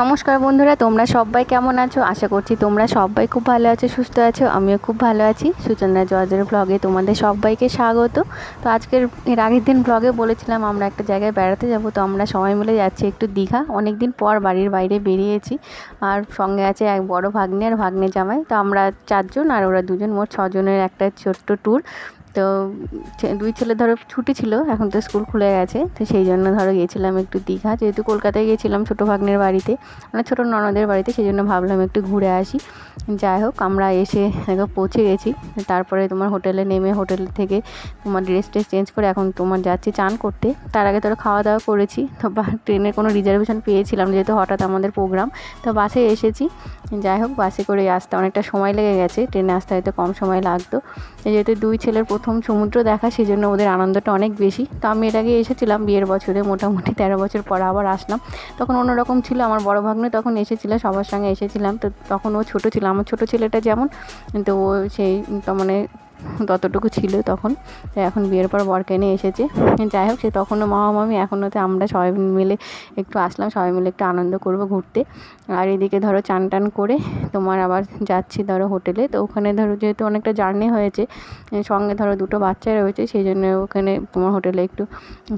নমস্কার বন্ধুরা, তোমরা সবাই কেমন আছো? আশা করছি তোমরা সবাই খুব ভালো আছো, সুস্থ আছো। আমিও খুব ভালো আছি। সুচন্দ্রা জর্জের ব্লগে তোমাদের সবাইকে স্বাগত। তো এর আগের দিন ব্লগে বলেছিলাম আমরা একটা জায়গায় বেড়াতে যাব। তো আমরা সবাই মিলে যাচ্ছি একটু দীঘা। অনেক দিন পর বাড়ির বাইরে বেরিয়েছি। আর সঙ্গে আছে এক বড় ভাগ্নে আর ভাগ্নে জামাই। তো আমরা 4 জন আর ওরা 2 জন, মোট 6 জনের একটা ছোট্ট ট্যুর। তো 2 ছেলে ধরো ছুটি ছিল, এখন তো স্কুল খুলে গেছে। তো সেই জন্য ধরো গিয়েছিলাম একটু দীঘা, যেহেতু কলকাতায় গিয়েছিলাম ছোটো ভাগ্নের বাড়িতে, মানে ছোটো ননদের বাড়িতে। সেই জন্য ভাবলাম একটু ঘুরে আসি। যাই হোক, আমরা এসে দেখো পৌঁছে গেছি। তারপরে তোমার হোটেলে নেমে হোটেল থেকে তোমার ড্রেস চেঞ্জ করে এখন তোমার যাচ্ছি চান করতে। তার আগে ধরো খাওয়া দাওয়া করেছি। তো ট্রেনের কোনো রিজার্ভেশন পেয়েছিলাম, যেহেতু হঠাৎ আমাদের প্রোগ্রাম। তো বাসে এসেছি। যাই হোক, বাসে করে আসতে অনেকটা সময় লেগে গেছে, ট্রেনে আসতে হয়তো কম সময় লাগতো। যেহেতু 2 ছেলের প্রথম সমুদ্র দেখা, সেই জন্য ওদের আনন্দটা অনেক বেশি। তো আমি এর আগে এসেছিলাম বিয়ের বছরে, মোটামুটি 13 বছর পর আবার আসলাম। তখন অন্যরকম ছিল। আমার বড় ভাগ্নে তখন এসেছিল, সবার সঙ্গে এসেছিলাম। তো তখন ও ছোটো ছিল, আমার ছোটো ছেলেটা যেমন, তো ও সেই মানে ততটুকু ছিল তখন। তো এখন বিয়ের পর বরকে নিয়ে এসেছে। যাই হোক, সে তখনও মামা মামি, এখনও তো আমরা সবাই মিলে একটু আসলাম, সবাই মিলে একটু আনন্দ করব ঘুরতে। আর এদিকে ধরো চান টান করে তোমার আবার যাচ্ছি ধরো হোটেলে। তো ওখানে ধরো যেহেতু অনেকটা জার্নি হয়েছে, সঙ্গে ধরো 2টো বাচ্চা রয়েছে, সেই জন্য ওখানে তোমার হোটেলে একটু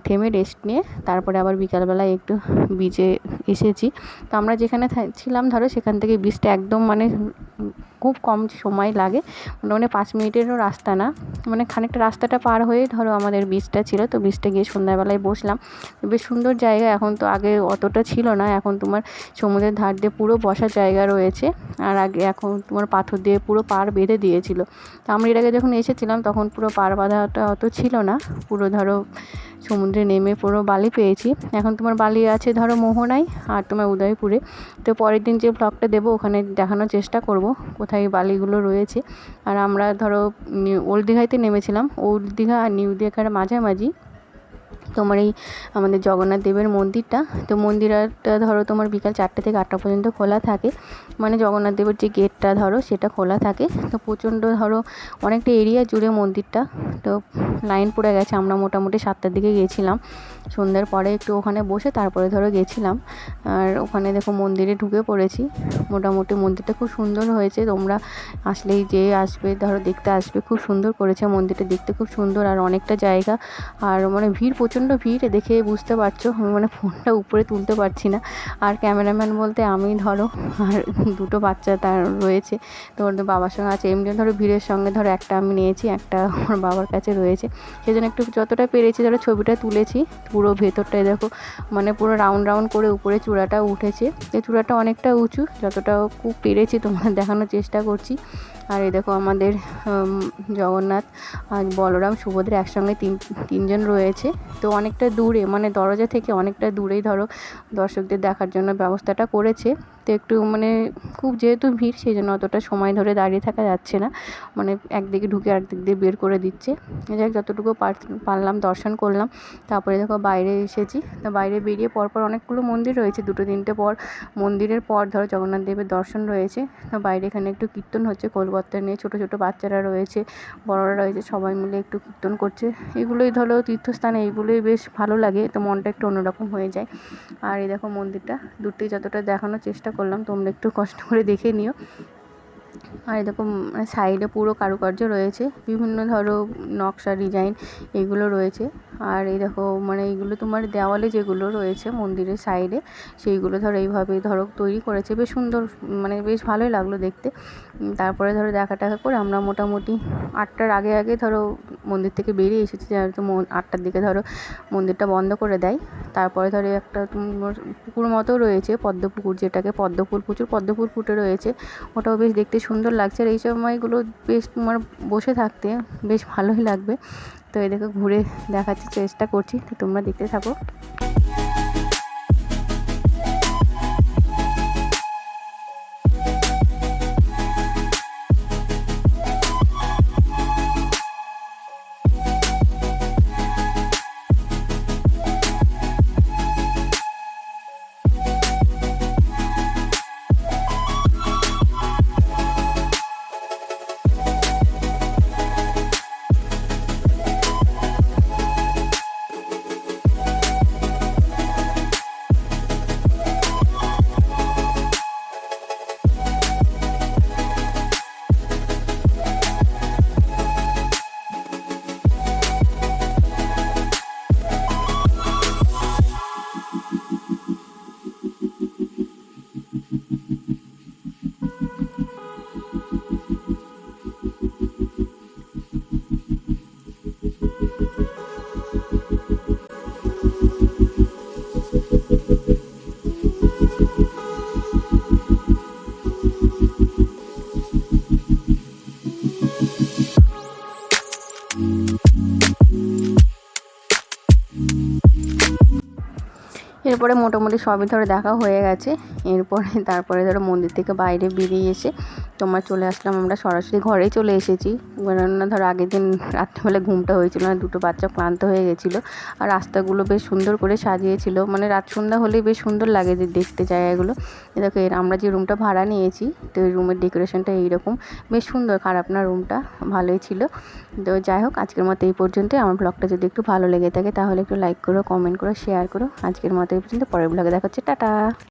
থেমে রেস্ট নিয়ে তারপরে আবার বিকালবেলায় একটু বিচে এসেছি। তো আমরা যেখানে ছিলাম ধরো সেখান থেকে বিচটা একদম মানে খুব কম সময় লাগে, মানে 5 মিনিটেরও রাস্তা না, মানে খানিকটা রাস্তাটা পার হয়ে ধরো আমাদের বিচটা ছিল। তো বিচটা গিয়ে সন্ধ্যাবেলায় বসলাম। বেশ সুন্দর জায়গা। এখন তো আগে অতটা ছিল না, এখন তোমার সমুদ্রের ধার দিয়ে পুরো বসার জায়গা রয়েছে। আর আগে এখন তোমার পাথর দিয়ে পুরো পাড় বেঁধে দিয়েছিল। তো আমরা এর আগে যখন এসেছিলাম তখন পুরো পাড় বাঁধাটা অত ছিল না, পুরো ধরো সমুদ্রে নেমে পুরো বালি পেয়েছি। এখন তোমার বালি আছে ধরো মোহনায় আর তোমার উদয়পুরে। তো পরের দিন যে ব্লগটা দেবো ওখানে দেখানোর চেষ্টা করব কোথায় বালিগুলো রয়েছে। আর আমরা ধরো ওল্ড দীঘাতে নেমেছিলাম। ওল্ড দীঘা আর নিউ দীঘার মাঝামাঝি তোমার এই আমাদের জগন্নাথ দেবের মন্দিরটা। তো মন্দিরটা ধরো তোমার বিকাল 4টে থেকে 8টা পর্যন্ত খোলা থাকে, মানে জগন্নাথ দেবের যে গেটটা ধরো সেটা খোলা থাকে। তো প্রচণ্ড ধরো অনেকটা এরিয়া জুড়ে মন্দিরটা। তো লাইন পড়ে গেছে। আমরা মোটামুটি 7টার দিকে গিয়েছিলাম, সন্ধ্যার পরে একটু ওখানে বসে তারপরে ধরো গেছিলাম। আর ওখানে দেখো মন্দিরে ঢুকে পড়েছি। মোটামুটি মন্দিরটা খুব সুন্দর হয়েছে, তোমরা আসলেই যে আসবে ধরো দেখতে আসবে, খুব সুন্দর করেছে মন্দিরটা, দেখতে খুব সুন্দর। আর অনেকটা জায়গা, আর মানে ভিড়, প্রচণ্ড ভিড়, দেখে বুঝতে পারছো। আমি মানে ফোনটা উপরে তুলতে পারছি না। আর ক্যামেরাম্যান বলতে আমি ধরো, আর 2টো বাচ্চা তার রয়েছে, তো ওদের বাবার সঙ্গে আছে। এমনি ধরো ভিড়ের সঙ্গে ধরো একটা আমি নিয়েছি, একটা আমার বাবার কাছে রয়েছে। সেই জন্য একটু যতটা পেরেছি ধরো ছবিটা তুলেছি। পুরো ভেতরটায় দেখো মানে পুরো রাউন্ড রাউন্ড করে উপরে চূড়াটা উঠেছে। এই চূড়াটা অনেকটা উঁচু, যতটা খুব পেরেছি তোমাদের দেখানোর চেষ্টা করছি। আর এই দেখো আমাদের জগন্নাথ আর বলরাম সুভদ্রা একসঙ্গে তিনজন রয়েছে। তো অনেকটা দূরে, মানে দরজা থেকে অনেকটা দূরেই ধরো দর্শকদের দেখার জন্য ব্যবস্থাটা করেছে। তো একটু মানে খুব যেহেতু ভিড়, সেই জন্য অতটা সময় ধরে দাঁড়িয়ে থাকা যাচ্ছে না, মানে একদিকে ঢুকে আরেকদিক দিয়ে বের করে দিচ্ছে। যাক, যতটুকু পারলাম দর্শন করলাম। তারপরে দেখো বাইরে এসেছি। তো বাইরে বেরিয়ে পরপর অনেকগুলো মন্দির রয়েছে, 2-3টে পর মন্দিরের পর ধরো জগন্নাথ দেবের দর্শন রয়েছে। তো বাইরে এখানে একটু কীর্তন হচ্ছে, খোলবত্তা নিয়ে ছোটো ছোটো বাচ্চারা রয়েছে, বড়রা রয়েছে, সবাই মিলে একটু কীর্তন করছে। এগুলোই ধরো তীর্থস্থানে, এগুলোই বেশ ভালো লাগে, তো মনটা একটু অন্যরকম হয়ে যায়। আর এই দেখো মন্দিরটা দূরটি যতটা দেখানোর চেষ্টা করলাম, তোমরা একটু কষ্ট করে দেখে নিও। আর এরকম মানে সাইডে পুরো কারুকার্য রয়েছে, বিভিন্ন ধরো নকশা ডিজাইন এগুলো রয়েছে। আর এই দেখো মানে এইগুলো তোমার দেওয়ালে যেগুলো রয়েছে মন্দিরের সাইডে, সেইগুলো ধরো এইভাবে ধরো তৈরি করেছে, বেশ সুন্দর, মানে বেশ ভালোই লাগলো দেখতে। তারপরে ধরো দেখা টাকা করে আমরা মোটামুটি 8টার আগে আগে ধরো মন্দির থেকে বেরিয়ে এসেছি। যেহেতু 8টার দিকে ধরো মন্দিরটা বন্ধ করে দেয়। তারপরে ধরো একটা পুকুর মতো রয়েছে, পদ্মপুকুর, যেটাকে পদ্মফুল, প্রচুর পদ্মফুল ফুটে রয়েছে, ওটাও বেশ দেখতে সুন্দর লাগছে। আর এই সময়গুলো বেশ তোমার বসে থাকতে বেশ ভালোই লাগবে। তো এদিকে ঘুরে দেখাচ্ছি চেষ্টা করছি, তো তোমরা দেখতে থাকো। এরপরে মোটামুটি সবই ধরো দেখা হয়ে গেছে। তারপরে ধরো মন্দির থেকে বাইরে বেরিয়ে এসে তোমার চলে আসলাম, আমরা সরাসরি ঘরেই চলে এসেছি। কেননা ধরো আগের দিন রাত্রিবেলা ঘুমটা হয়েছিল না, দুটো বাচ্চা ক্লান্ত হয়ে গেছিলো। আর রাস্তাগুলো বেশ সুন্দর করে সাজিয়েছিল, মানে রাত সন্ধ্যা হলেই বেশ সুন্দর লাগে যে দেখতে জায়গাগুলো। দেখো আমরা যে রুমটা ভাড়া নিয়েছি, তো এই রুমের ডেকোরেশনটা এইরকম, বেশ সুন্দর, খারাপ না, রুমটা ভালোই ছিল। তো যাই হোক, আজকের মতো এই পর্যন্তই। আমার ব্লগটা যদি একটু ভালো লেগে থাকে তাহলে একটু লাইক করো, কমেন্ট করো, শেয়ার করো। আজকের মতো এই পর্যন্ত, পরের ব্লগে দেখা হচ্ছে, টাটা।